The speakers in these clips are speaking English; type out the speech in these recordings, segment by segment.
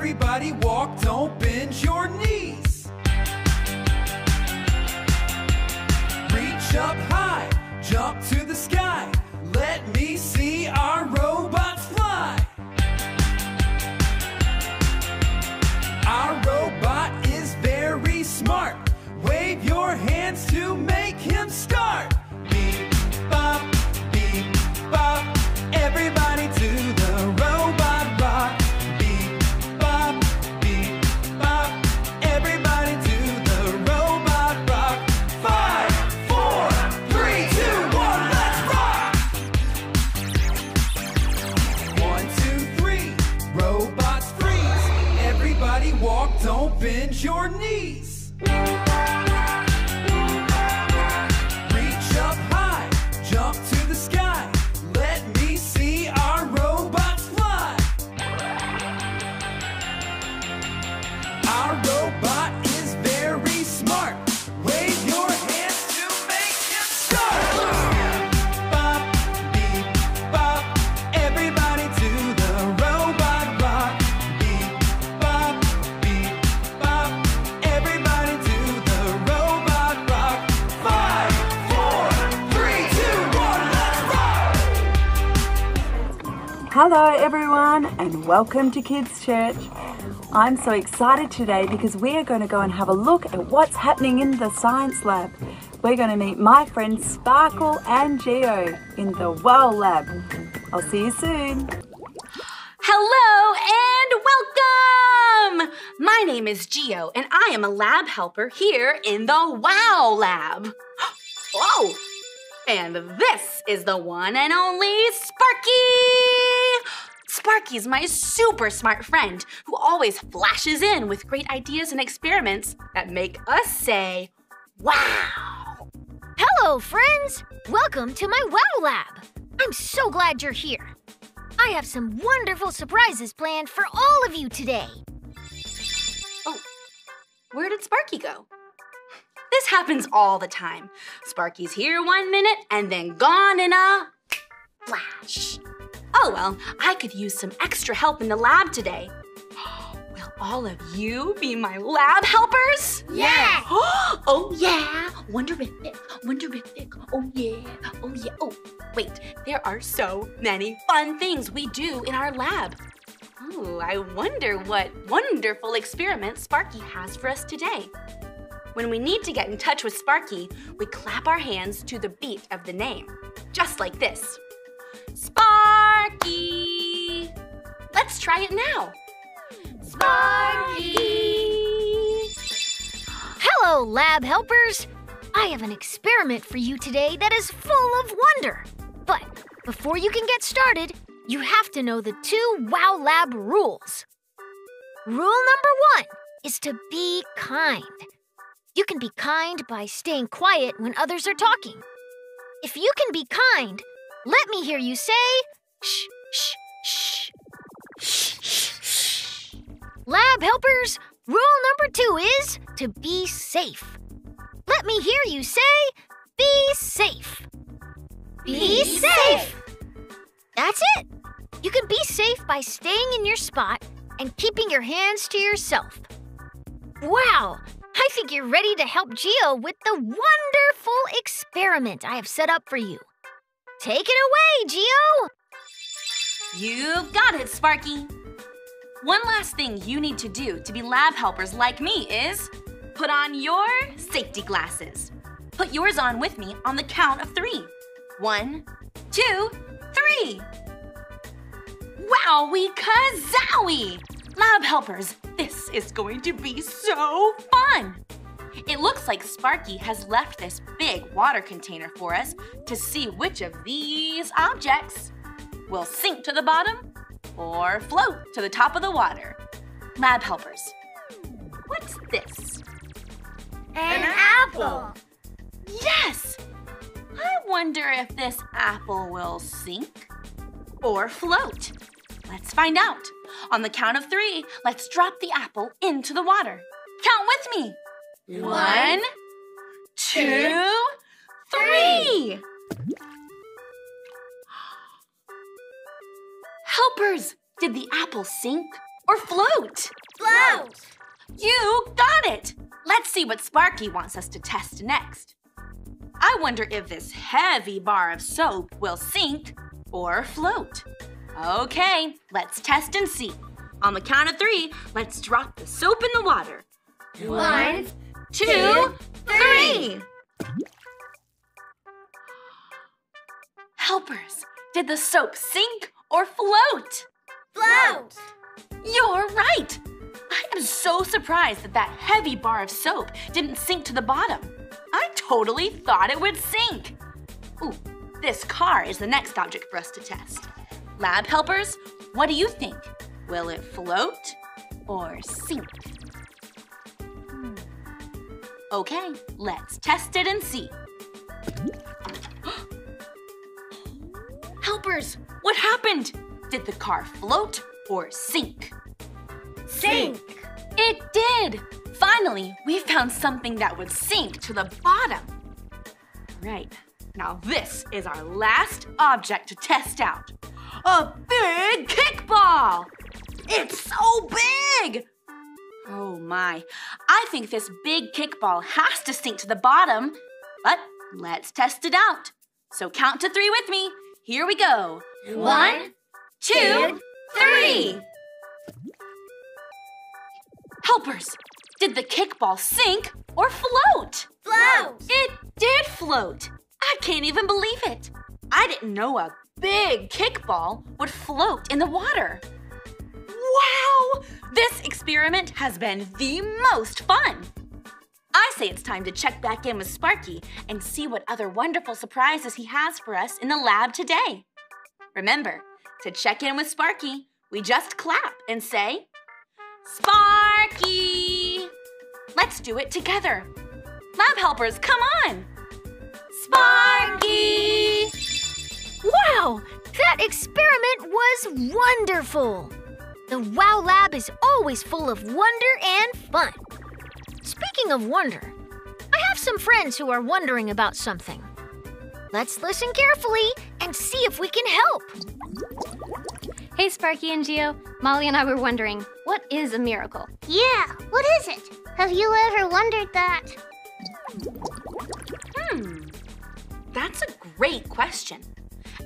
Everybody walk, don't bend your knees. Reach up high, jump to the sky. Let me see our robots fly. Our robot is very smart. Wave your hands to make him start. Beep, bop, beep, bop. Everybody to the robot rock. Beep, bop, beep, bop. Everybody to the robot rock. 5, 4, 3, 2, 1, let's rock! 1, 2, 3, robots freeze. Everybody walk, don't bend your knees. Reach up high, jump to the sky. Let me see our robots fly. Our robot is very smart. Wave your hands to make him start. Beep, bop, beep, bop. Everybody to the robot rock. Beep, bop, beep, bop. Everybody to the robot rock. 5, 4, 3, 2, 1, let's rock! Hello everyone and welcome to Kids Church. I'm so excited today because we are going to go and have a look at what's happening in the science lab. We're going to meet my friends Sparkle and Geo in the Wow Lab. I'll see you soon. Hello and welcome! My name is Geo and I am a lab helper here in the Wow Lab. Oh, and this is the one and only Sparky! Sparky's my super smart friend who always flashes in with great ideas and experiments that make us say, wow! Hello, friends! Welcome to my Wow Lab. I'm so glad you're here. I have some wonderful surprises planned for all of you today. Oh, where did Sparky go? This happens all the time. Sparky's here 1 minute and then gone in a flash. Oh well, I could use some extra help in the lab today. Will all of you be my lab helpers? Yeah! Oh yeah! Wonderific, wonderific, oh yeah, oh yeah. Oh, wait, there are so many fun things we do in our lab. Oh, I wonder what wonderful experiment Sparky has for us today. When we need to get in touch with Sparky, we clap our hands to the beat of the name, just like this. Sparky! Let's try it now. Sparky! Hello, lab helpers! I have an experiment for you today that is full of wonder. But before you can get started, you have to know the 2 Wow Lab rules. Rule number 1 is to be kind. You can be kind by staying quiet when others are talking. If you can be kind, let me hear you say, shh, shh, shh. Shh, shh, shh. Lab helpers, rule number 2 is to be safe. Let me hear you say, be safe. Be safe. That's it. You can be safe by staying in your spot and keeping your hands to yourself. Wow, I think you're ready to help Geo with the wonderful experiment I have set up for you. Take it away, Geo! You've got it, Sparky. One last thing you need to do to be lab helpers like me is put on your safety glasses. Put yours on with me on the count of 3. 1, 2, 3. Wowie kazowie! Lab helpers, this is going to be so fun! It looks like Sparky has left this big water container for us to see which of these objects will sink to the bottom or float to the top of the water. Lab helpers, what's this? An apple. Yes! I wonder if this apple will sink or float. Let's find out. On the count of 3, let's drop the apple into the water. Count with me. 1, 2, 3. Helpers, did the apple sink or float? Float! You got it! Let's see what Sparky wants us to test next. I wonder if this heavy bar of soap will sink or float. Okay, let's test and see. On the count of 3, let's drop the soap in the water. 1, 2, 3! Helpers, did the soap sink or float? Float! You're right! I am so surprised that heavy bar of soap didn't sink to the bottom. I totally thought it would sink. Ooh, this car is the next object for us to test. Lab helpers, what do you think? Will it float or sink? Okay, let's test it and see. Helpers, what happened? Did the car float or sink? Sink! It did! Finally, we found something that would sink to the bottom. Right, now this is our last object to test out. A big kickball! It's so big! Oh my, I think this big kickball has to sink to the bottom, but let's test it out. So count to 3 with me. Here we go. 1, 2, 3! Helpers, did the kickball sink or float? Float! It did float. I can't even believe it. I didn't know a big kickball would float in the water. Wow! This experiment has been the most fun. I say it's time to check back in with Sparky and see what other wonderful surprises he has for us in the lab today. Remember, to check in with Sparky, we just clap and say, Sparky! Let's do it together. Lab helpers, come on! Sparky! Wow! That experiment was wonderful! The WOW Lab is always full of wonder and fun. Speaking of wonder, I have some friends who are wondering about something. Let's listen carefully and see if we can help. Hey, Sparky and Geo. Molly and I were wondering, what is a miracle? Yeah, what is it? Have you ever wondered that? That's a great question.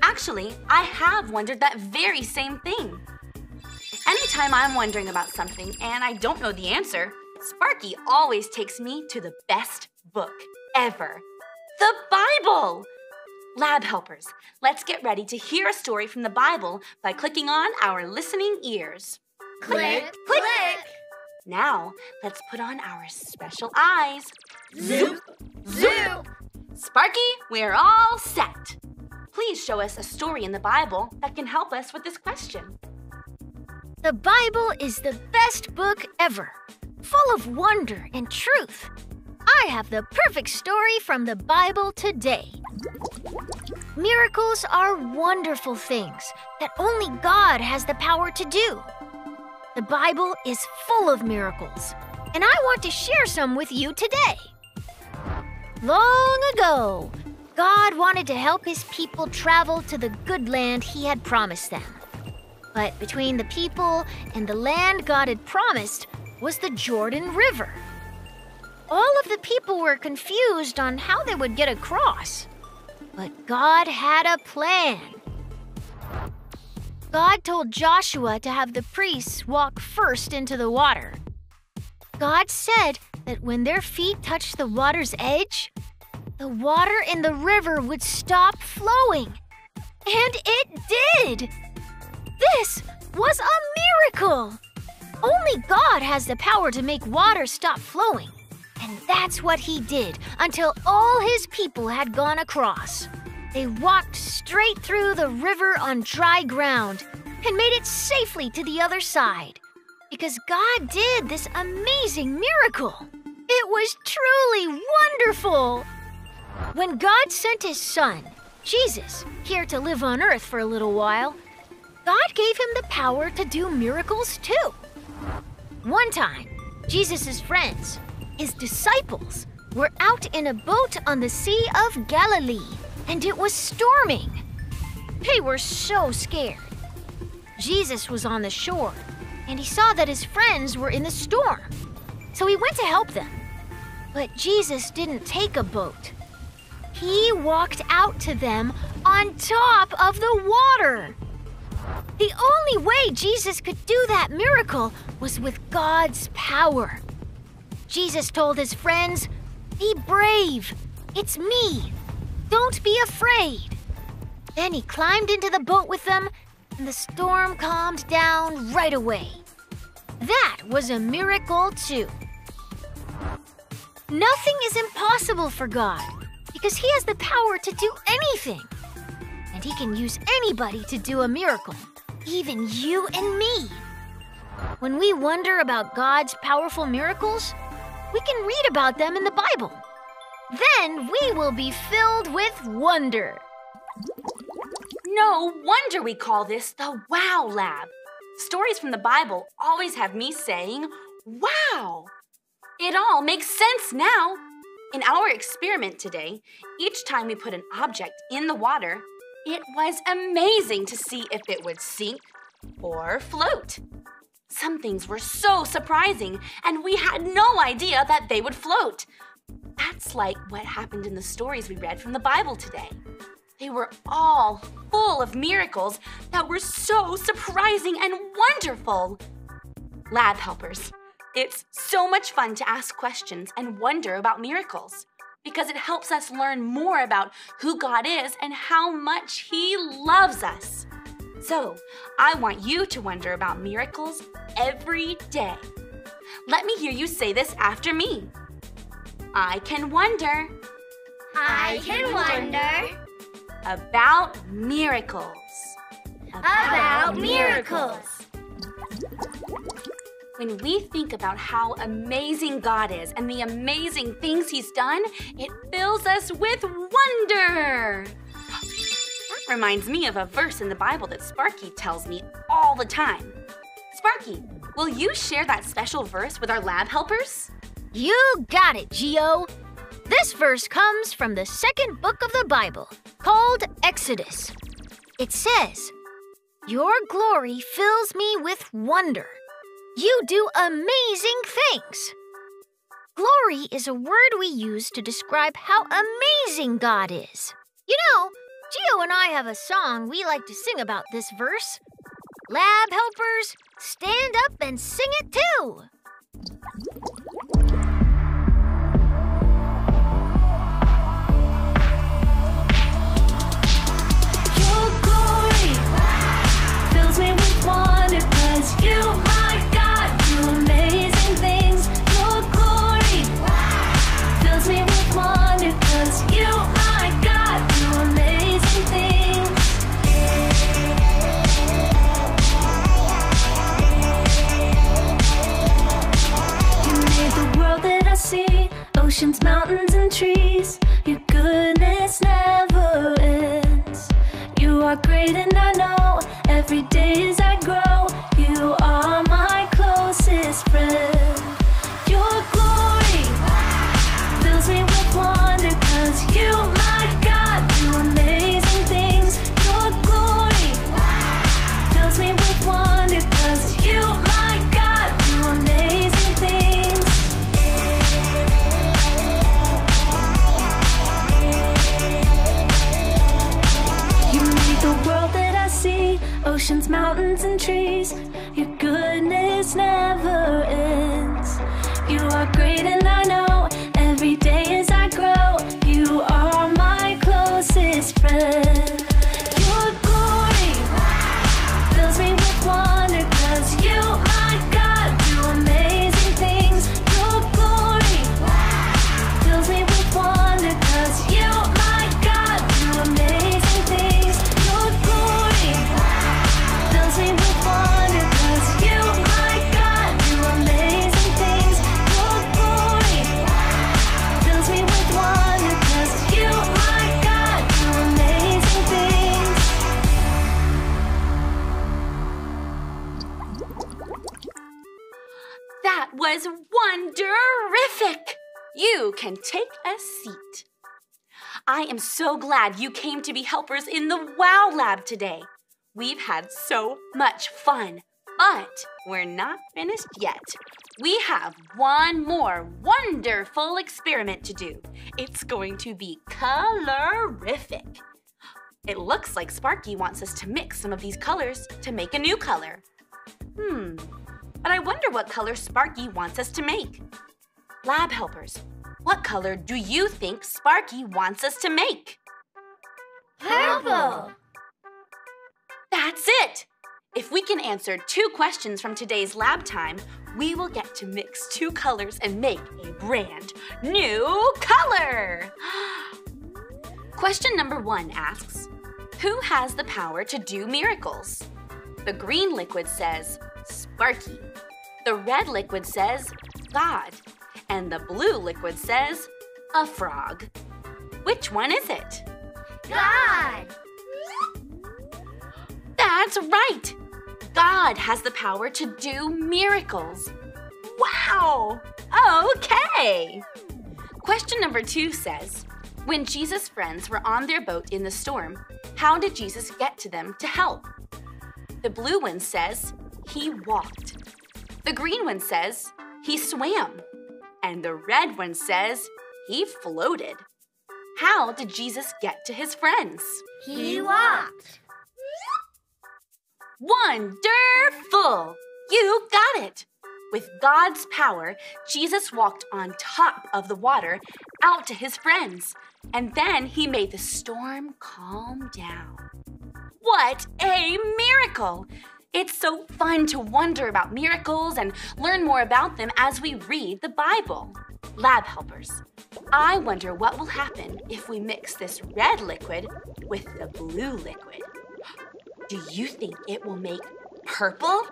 Actually, I have wondered that very same thing. Anytime I'm wondering about something and I don't know the answer, Sparky always takes me to the best book ever, the Bible. Lab helpers, let's get ready to hear a story from the Bible by clicking on our listening ears. Click, click! Now, let's put on our special eyes. Zoop, zoop! Sparky, we're all set. Please show us a story in the Bible that can help us with this question. The Bible is the best book ever, full of wonder and truth. I have the perfect story from the Bible today. Miracles are wonderful things that only God has the power to do. The Bible is full of miracles, and I want to share some with you today. Long ago, God wanted to help His people travel to the good land He had promised them. But between the people and the land God had promised was the Jordan River. All of the people were confused on how they would get across. But God had a plan. God told Joshua to have the priests walk first into the water. God said that when their feet touched the water's edge, the water in the river would stop flowing. And it did! This was a miracle! Only God has the power to make water stop flowing. And that's what He did until all His people had gone across. They walked straight through the river on dry ground and made it safely to the other side. Because God did this amazing miracle. It was truly wonderful. When God sent His Son, Jesus, here to live on earth for a little while, God gave Him the power to do miracles too. One time, Jesus' friends, His disciples, were out in a boat on the Sea of Galilee, and it was storming. They were so scared. Jesus was on the shore, and he saw that his friends were in the storm. So he went to help them. But Jesus didn't take a boat. He walked out to them on top of the water. The only way Jesus could do that miracle was with God's power. Jesus told his friends, "Be brave. It's me. Don't be afraid." Then he climbed into the boat with them, and the storm calmed down right away. That was a miracle too. Nothing is impossible for God because he has the power to do anything. And he can use anybody to do a miracle, even you and me. When we wonder about God's powerful miracles, we can read about them in the Bible. Then we will be filled with wonder. No wonder we call this the Wow Lab. Stories from the Bible always have me saying, wow! It all makes sense now. In our experiment today, each time we put an object in the water, it was amazing to see if it would sink or float. Some things were so surprising, and we had no idea that they would float. That's like what happened in the stories we read from the Bible today. They were all full of miracles that were so surprising and wonderful. Lab helpers, it's so much fun to ask questions and wonder about miracles because it helps us learn more about who God is and how much He loves us. So, I want you to wonder about miracles every day. Let me hear you say this after me. I can wonder. I can wonder About miracles. about miracles. When we think about how amazing God is and the amazing things He's done, it fills us with wonder. That reminds me of a verse in the Bible that Sparky tells me all the time. Sparky, will you share that special verse with our lab helpers? You got it, Geo. This verse comes from the second book of the Bible, called Exodus. It says, "Your glory fills me with wonder. You do amazing things." Glory is a word we use to describe how amazing God is. You know, Geo and I have a song we like to sing about this verse. Lab helpers, stand up and sing it too. Your glory fills me with wonder 'cause you, my God, do amazing things. Your glory fills me with wonder 'cause you, my God, do amazing things. You made the world that I see, oceans, mountains, and trees. Your goodness never ends. You are great and I know every day as I grow, you are my closest friend. Your glory fills me with wonder 'cause you, my God, do amazing things. Your glory fills me with wonder 'cause you, my God, do amazing things. You made the world that I see, oceans, mountains, and trees. Your goodness never ends. You are great and I know every day as I grow, you are my closest friend. Your glory fills me with wonder 'cause you, my God, do amazing things. Your glory fills me with wonder 'cause you, my God, do amazing things. Your glory fills me with wonder 'cause you, my God, do amazing things. Your glory fills me with wonder 'cause you, my God, do amazing things. That was wonderific! You can take a seat. I am so glad you came to be helpers in the Wow Lab today. We've had so much fun. But we're not finished yet. We have one more wonderful experiment to do. It's going to be colorific. It looks like Sparky wants us to mix some of these colors to make a new color. But I wonder what color Sparky wants us to make. Lab helpers, what color do you think Sparky wants us to make? Purple. That's it! If we can answer 2 questions from today's lab time, we will get to mix 2 colors and make a brand new color! Question number 1 asks, who has the power to do miracles? The green liquid says, Sparky. The red liquid says, God. And the blue liquid says, a frog. Which one is it? God. That's right! God has the power to do miracles. Wow! Okay! Question number 2 says, when Jesus' friends were on their boat in the storm, how did Jesus get to them to help? The blue one says, he walked. The green one says, he swam. And the red one says, he floated. How did Jesus get to his friends? He walked. Wonderful! You got it! With God's power, Jesus walked on top of the water out to his friends, and then he made the storm calm down. What a miracle! It's so fun to wonder about miracles and learn more about them as we read the Bible. Lab helpers, I wonder what will happen if we mix this red liquid with the blue liquid. Do you think it will make purple?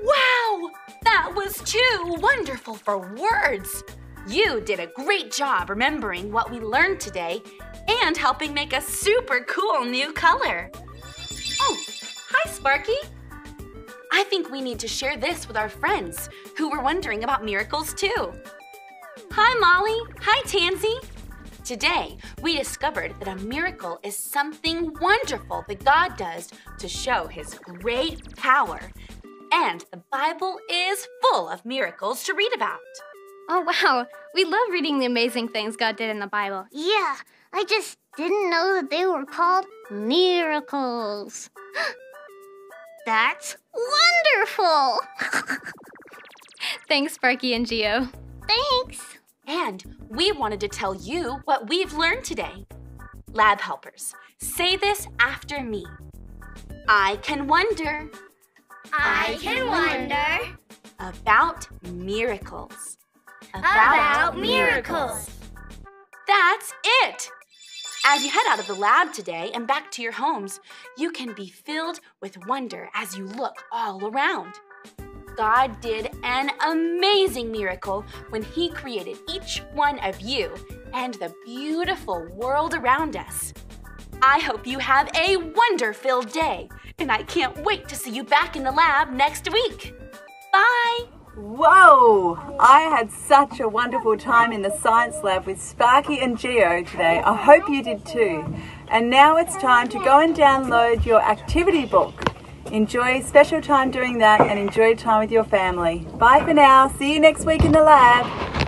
Wow! That was too wonderful for words! You did a great job remembering what we learned today and helping make a super cool new color. Oh, hi, Sparky. I think we need to share this with our friends who were wondering about miracles too. Hi, Molly. Hi, Tansy. Today, we discovered that a miracle is something wonderful that God does to show his great power. And the Bible is full of miracles to read about. Oh, wow. We love reading the amazing things God did in the Bible. Yeah, I just didn't know that they were called miracles. That's wonderful! Thanks, Sparky and Geo. Thanks! And we wanted to tell you what we've learned today. Lab helpers, say this after me. I can wonder. I can wonder About miracles. about miracles. That's it! As you head out of the lab today and back to your homes, you can be filled with wonder as you look all around. God did an amazing miracle when he created each one of you and the beautiful world around us. I hope you have a wonder-filled day, and I can't wait to see you back in the lab next week. Bye! Whoa! I had such a wonderful time in the science lab with Sparky and Geo today. I hope you did too. And now it's time to go and download your activity book. Enjoy special time doing that and enjoy time with your family. Bye for now. See you next week in the lab.